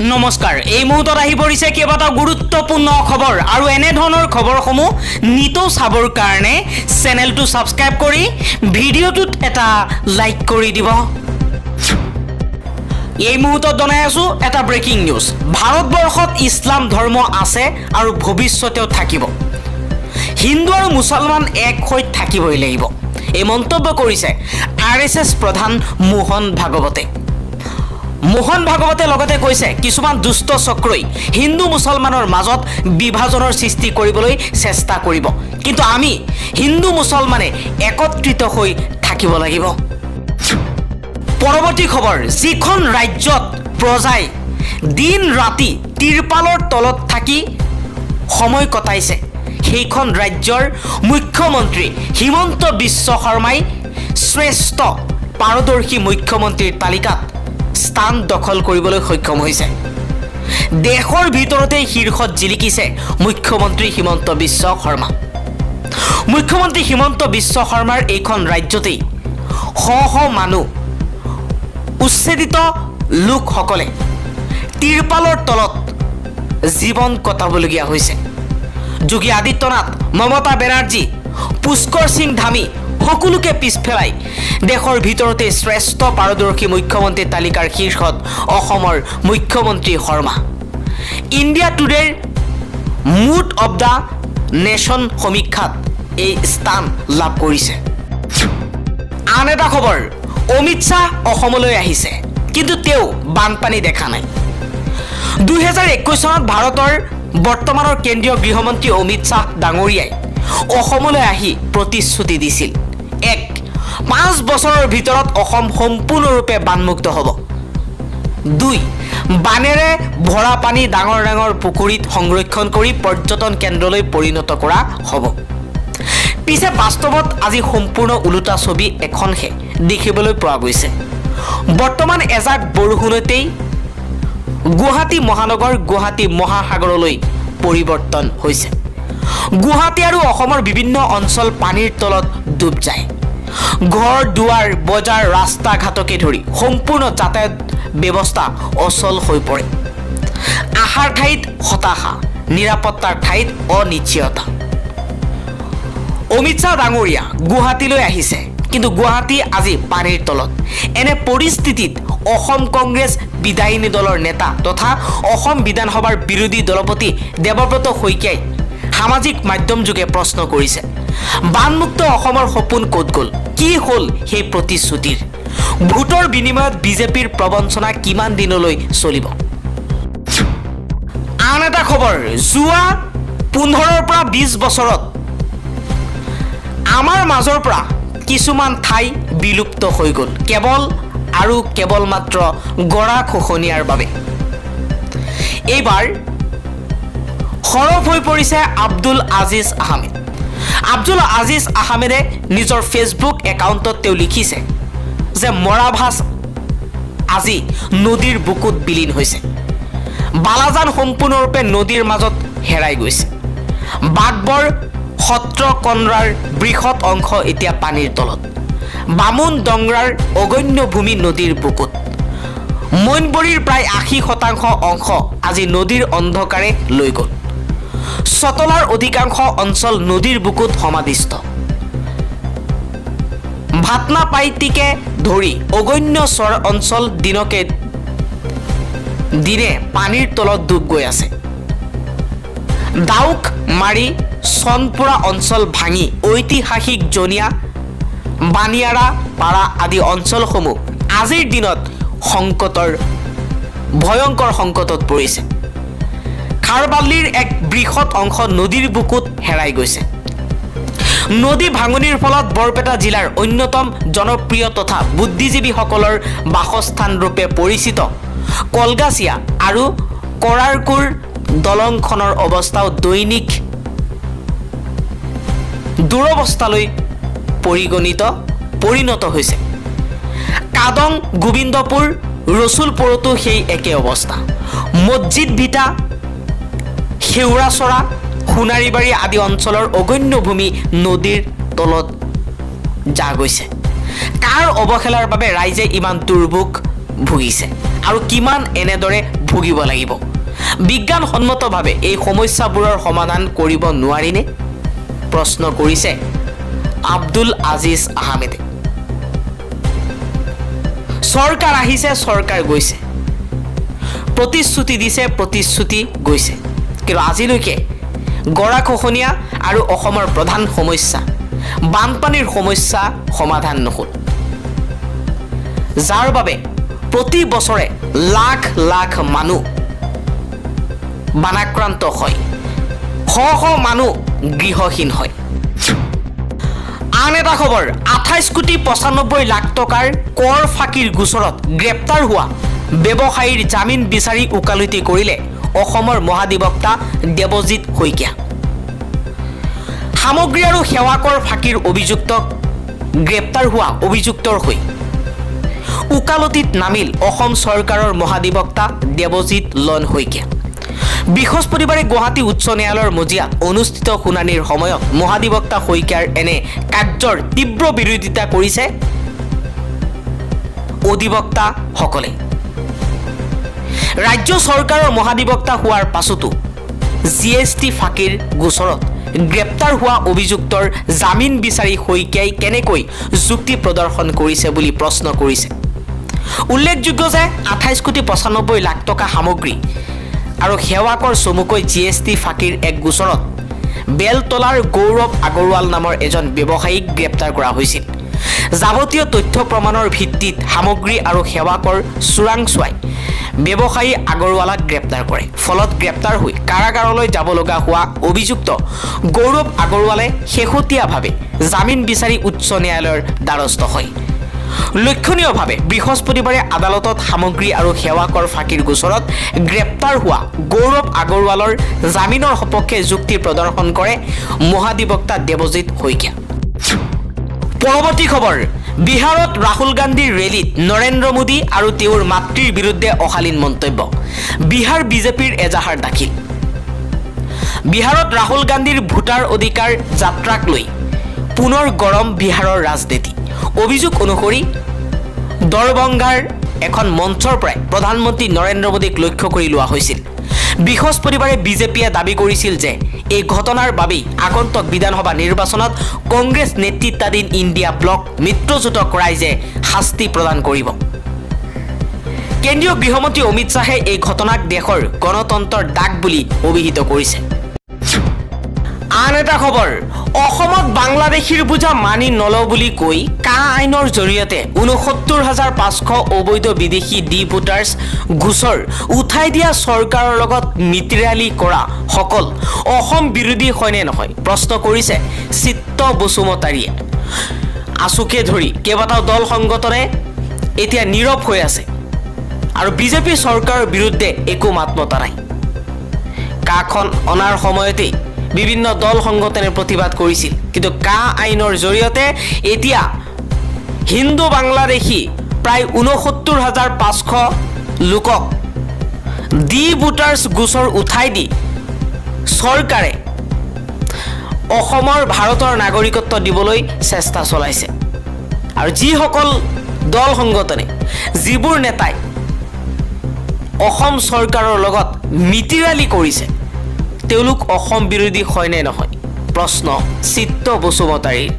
নমস্কাৰ এই মুহূৰ্তত আহি পৰিছে কেইবাটাও গুৰুত্বপূৰ্ণ খবৰ আৰু এনে ধৰণৰ খবৰসমূহ নিতৌ চাবৰ কাৰণে চেনেলটো সাবস্ক্ৰাইব কৰি ভিডিঅ'টোত এটা লাইক কৰি দিব এই মুহূৰ্তত জনাই আছো এটা ব্ৰেকিং নিউজ ভাৰতবৰ্ষত ইছলাম ধৰ্ম আছে আৰু ভৱিষ্যতেও থাকিব হিন্দু আৰু মুছলমান এক হৈ থাকিবই লাগিব এই মন্তব্য কৰিছে আৰএছএছ প্ৰধান মোহন ভাগৱতে লগতে কৈছে কিছুমান দুষ্ট চক্ৰই হিন্দু মুছলমানৰ মাজত বিভাজনৰ সৃষ্টি কৰিবলৈ চেষ্টা কৰিব কিন্তু আমি হিন্দু মুছলমানে একত্ৰিত হৈ থাকিব লাগিব পৰৱৰ্তী খবৰ যিখন ৰাজ্যত প্ৰজাই দিন ৰাতি তিৰপালৰ তলত থাকি সময় কটাইছে সেইখন ৰাজ্যৰ মুখ্যমন্ত্ৰী হিমন্ত বিশ্ব শৰ্মাই শ্ৰেষ্ঠ পাৰদৰ্শী মুখ্যমন্ত্ৰীৰ তালিকাত স্থান দখল কৰিবলৈ সক্ষম হৈছে দেশৰ ভিতৰতে শীৰ্ষত জিলিকিছে মুখ্যমন্ত্ৰী হিমন্ত বিশ্ব শৰ্মা মুখ্যমন্ত্ৰী হিমন্ত বিশ্ব শৰ্মাৰ এইখন ৰাজ্যতেই শ মানুহ উচ্ছেদিত লোকসকলে তিৰপালৰ তলত জীৱন কটাবলগীয়া হৈছে যোগী আদিত্যনাথ মমতা বেনাৰ্জী পুষ্কৰ সিং ধামী সকলোকে পিছফেলাই দেশৰ ভিতৰতে শ্ৰেষ্ঠ পাৰদৰ্শী মুখ্যমন্ত্ৰী তালিকাৰ শীৰ্ষত অসমৰ মুখ্যমন্ত্ৰী শৰ্মা ইণ্ডিয়া টুডেৰ মুড অফ দ্য নেশ্যন সমীক্ষাত এই স্থান লাভ কৰিছে আন এটা খবৰ অমিত শ্বাহ অসমলৈ আহিছে কিন্তু তেওঁ বানপানী দেখা নাই 2021 চনত ভাৰতৰ বৰ্তমানৰ কেন্দ্ৰীয় গৃহমন্ত্ৰী অমিত শ্বাহ ডাঙৰীয়াই অসমলৈ আহি প্ৰতিশ্ৰুতি দিছিল 5 বছৰৰ ভিতৰত অসম সম্পূৰ্ণৰূপে বানমুক্ত হ'ব 2 বানেৰে ভৰা পানী ডাঙৰ পুখুৰীত সংৰক্ষণ কৰি পৰ্যটন কেন্দ্ৰলৈ পৰিণত কৰা হ'ব পিছে বাস্তৱত আজি সম্পূৰ্ণ উলুটা ছবি এখনহে দেখিবলৈ পোৱা গৈছে বৰ্তমান এজাক বৰষুণতেই গুৱাহাটী মহানগৰ গুৱাহাটী মহাসাগৰলৈ পৰিৱৰ্তন হৈছে গুৱাহাটী আৰু অসমৰ বিভিন্ন অঞ্চল পানীৰ তলত ডুব যায় ঘৰ দুৱাৰ বজাৰ ৰাস্তা ঘাটকে ধৰি সম্পূৰ্ণ যাতায়াত ব্যৱস্থা অচল হৈ পৰে আহাৰ ঠাইত হতাশা নিৰাপত্তাৰ ঠাইত অনিশ্চয়তা অমিত শ্বাহ ডাঙৰীয়া গুৱাহাটীলৈ আহিছে কিন্তু গুৱাহাটী আজি পানীৰ তলত এনে পৰিস্থিতিত অসম কংগ্ৰেছ বিধায়িনী দলৰ নেতা তথা অসম বিধানসভাৰ বিৰোধী দলপতি দেৱব্ৰত শইকীয়াই সামাজিক মাধ্যম যোগে প্ৰশ্ন কৰিছে বানমুক্ত অসমৰ সপোন ক'ত গ'ল কি হ'ল সেই প্ৰতিশ্ৰুতিৰ ভোটৰ বিনিময়ত বিজেপিৰ প্ৰবঞ্চনা কিমান দিনলৈ চলিব আন এটা খবৰ যোৱা 15 পৰা 20 বছৰত আমাৰ মাজৰ পৰা কিছুমান ঠাই বিলুপ্ত হৈ গ'ল কেৱল মাত্ৰ গৰা খোখনিয়াৰ বাবে এইবাৰ সৰব হৈ পৰিছে আব্দুল আজিজ আহমেদে নিজৰ ফেচবুক একাউণ্টত তেওঁ লিখিছে যে মৰাভাস আজি নদীৰ বুকুত বিলীন হৈছে বালাজান সম্পূৰ্ণৰূপে নদীৰ মাজত হেৰাই গৈছে বাগবৰ সত্ৰ কন্দ্ৰাৰ বৃহৎ অংশ এতিয়া পানীৰ তলত বামুন ডংৰাৰ অগণ্য ভূমি নদীৰ বুকুত মইনবৰীৰ প্ৰায় 80% অংশ আজি নদীৰ অন্ধকাৰে লৈ গ'ল চতলাৰ অধিকাংশ অঞ্চল নদীৰ বুকুত সমাধিস্থ ভাতনাপাইটিকে ধৰি অগণ্য চৰ অঞ্চল দিনে পানীৰ তলত ডুব গৈ আছে ডাউক মাৰি চনপুৰা অঞ্চল ভাঙি ঐতিহাসিক জনিয়া বানিয়াৰা পাৰা আদি অঞ্চলসমূহ আজিৰ দিনত ভয়ংকৰ সংকটত পৰিছে খাৰবাল্লিৰ এক বৃহৎ অংশ নদীৰ বুকুত হেৰাই গৈছে নদী ভাঙনিৰ ফলত বৰপেটা জিলাৰ অন্যতম জনপ্ৰিয় তথা বুদ্ধিজীৱীসকলৰ বাসস্থান ৰূপে পৰিচিত কলগাছিয়া আৰু কৰাৰকুৰ দলংখনৰ অৱস্থাও দৈনিক দুৰৱস্থালৈ পৰিণত হৈছে কাদং গোবিন্দপুৰ ৰসুলপুৰতো সেই একে অৱস্থা মছজিদ ভিটা সেউৰাচৰা সোণাৰীবাৰী আদি অঞ্চলৰ অগণ্য ভূমি নদীৰ তলত যা গৈছে কাৰ অৱহেলাৰ বাবে ৰাইজে ইমান দুৰ্ভোগ ভুগিছে আৰু কিমান এনেদৰে ভুগিব লাগিব বিজ্ঞানসন্মতভাৱে এই সমস্যাবোৰৰ সমাধান কৰিব নোৱাৰিনে প্ৰশ্ন কৰিছে আব্দুল আজিজ আহমেদে চৰকাৰ আহিছে চৰকাৰ গৈছে প্ৰতিশ্ৰুতি দিছে প্ৰতিশ্ৰুতি গৈছে কিন্তু আজিলৈকে গৰাখহনীয়া আৰু অসমৰ প্ৰধান সমস্যা বানপানীৰ সমস্যা সমাধান নহল যাৰ বাবে প্ৰতি বছৰে লাখ লাখ মানুহ বানাক্ৰান্ত হয় শ শ মানুহ গৃহহীন হয় আন এটা খবৰ 28 কোটি 95 লাখ টকাৰ কৰ ফাঁকিৰ গোচৰত গ্ৰেপ্তাৰ হোৱা ব্যৱসায়ীৰ জামিন বিচাৰি ওকালতি কৰিলে অসমৰ মহাধিবক্তা দেৱজিৎ শইকীয়া সামগ্ৰী আৰু সেৱাকৰ ফাঁকিৰ অভিযুক্তক গ্ৰেপ্তাৰ হোৱা অভিযুক্তৰ হৈ ওকালতিত নামিল অসম চৰকাৰৰ মহাধিবক্তা দেৱজিৎ লন শইকীয়া বৃহস্পতিবাৰে গুৱাহাটী উচ্চ ন্যায়ালয়ৰ মজিয়াত অনুষ্ঠিত শুনানিৰ সময়ত মহাধিবক্তা শইকীয়াৰ এনে কাৰ্যৰ তীব্ৰ বিৰোধিতা কৰিছে অধিবক্তাসকলে ৰাজ্য চৰকাৰৰ মহাধিবক্তা হোৱাৰ পাছতো জিএছটি ফাঁকিৰ গোচৰত গ্ৰেপ্তাৰ হোৱা অভিযুক্তৰ জামিন বিচাৰি শইকীয়াই কেনেকৈ যুক্তি প্ৰদৰ্শন কৰিছে বুলি প্ৰশ্ন কৰিছে উল্লেখযোগ্য যে 28 কোটি 95 লাখ টকা সামগ্ৰী আৰু সেৱাকৰ চমুকৈ জিএছটি ফাঁকিৰ এক গোচৰত বেলতলাৰ গৌৰৱ আগৰৱাল নামৰ এজন ব্যৱসায়ীক গ্ৰেপ্তাৰ কৰা হৈছিল যাৱতীয় তথ্য প্ৰমাণৰ ভিত্তিত সামগ্ৰী আৰু সেৱাকৰ চোৰাংচোৱাই ব্যৱসায়ী আগৰৱালাক গ্ৰেপ্তাৰ কৰে ফলত গ্ৰেপ্তাৰ হৈ কাৰাগাৰলৈ যাব লগা হোৱা অভিযুক্ত গৌৰৱ আগৰৱালে শেহতীয়াভাৱে জামিন বিচাৰি উচ্চ ন্যায়ালয়ৰ দ্বাৰস্থ হয় লক্ষণীয়ভাৱে বৃহস্পতিবাৰে আদালতত সামগ্ৰী আৰু সেৱাকৰ ফাঁকিৰ গোচৰত গ্ৰেপ্তাৰ হোৱা গৌৰৱ আগৰৱালৰ জামিনৰ সপক্ষে যুক্তি প্ৰদৰ্শন কৰে মহাধিবক্তা দেৱজিৎ শইকীয়া পৰৱৰ্তী খবৰ বিহাৰত ৰাহুল গান্ধীৰ ৰেলীত নৰেন্দ্ৰ মোদী আৰু তেওঁৰ মাতৃৰ বিৰুদ্ধে অশালীন মন্তব্য বিহাৰ বিজেপিৰ এজাহাৰ দাখিল বিহাৰত ৰাহুল গান্ধীৰ ভোটাৰ অধিকাৰ যাত্ৰাক লৈ পুনৰ গৰম বিহাৰৰ ৰাজনীতি অভিযোগ অনুসৰি দৰভংগাৰ এখন মঞ্চৰ পৰাই প্ৰধানমন্ত্ৰী নৰেন্দ্ৰ মোদীক লক্ষ্য কৰি লোৱা হৈছিল বৃহস্পতিবাৰে বিজেপিয়ে দাবী কৰিছিল যে এই ঘটনাৰ বাবেই আগন্তুক বিধানসভা নিৰ্বাচনত কংগ্ৰেছ নেতৃত্বাধীন ইণ্ডিয়া ব্লক মিত্ৰজোঁটক ৰাইজে শাস্তি প্ৰদান কৰিব কেন্দ্ৰীয় গৃহমন্ত্ৰী অমিত শ্বাহে এই ঘটনাক দেশৰ গণতন্ত্ৰৰ দাগ বুলি অভিহিত কৰিছে আন এটা খবৰ অসমত বাংলাদেশীৰ বুজা মানি নলওঁ বুলি কৈ কা আইনৰ জৰিয়তে ৬৯,৫০০ অবৈধ বিদেশী ডি ভোটাৰ্ছ গোচৰ উঠাই দিয়া চৰকাৰৰ লগত মিতিৰালি কৰা সকল অসম বিৰোধী হয়নে নহয় প্ৰশ্ন কৰিছে চিত্ত বসুমতাৰীয়ে আছুকে ধৰি কেইবাটাও দল সংগঠনে এতিয়া নীৰৱ হৈ আছে আৰু বিজেপি চৰকাৰৰ বিৰুদ্ধে একো মাত মতা নাই কাখন অনাৰ সময়তে বিভিন্ন দল সংগঠনে প্ৰতিবাদ কৰিছিল কিন্তু কা আইনৰ জৰিয়তে এতিয়া হিন্দু বাংলাদেশী প্ৰায় ৬৯,৫০০ লোকক ডি ভোটাৰ্ছ গোচৰ উঠাই দি চৰকাৰে অসমৰ ভাৰতৰ নাগৰিকত্ব দিবলৈ চেষ্টা চলাইছে আৰু যিসকল দল সংগঠনে যিবোৰ নেতাই অসম চৰকাৰৰ লগত মিতিৰালি কৰিছে তেওঁলোক অসম বিৰোধী হয়নে নহয় প্ৰশ্ন চিত্ত বসুমতাৰীৰ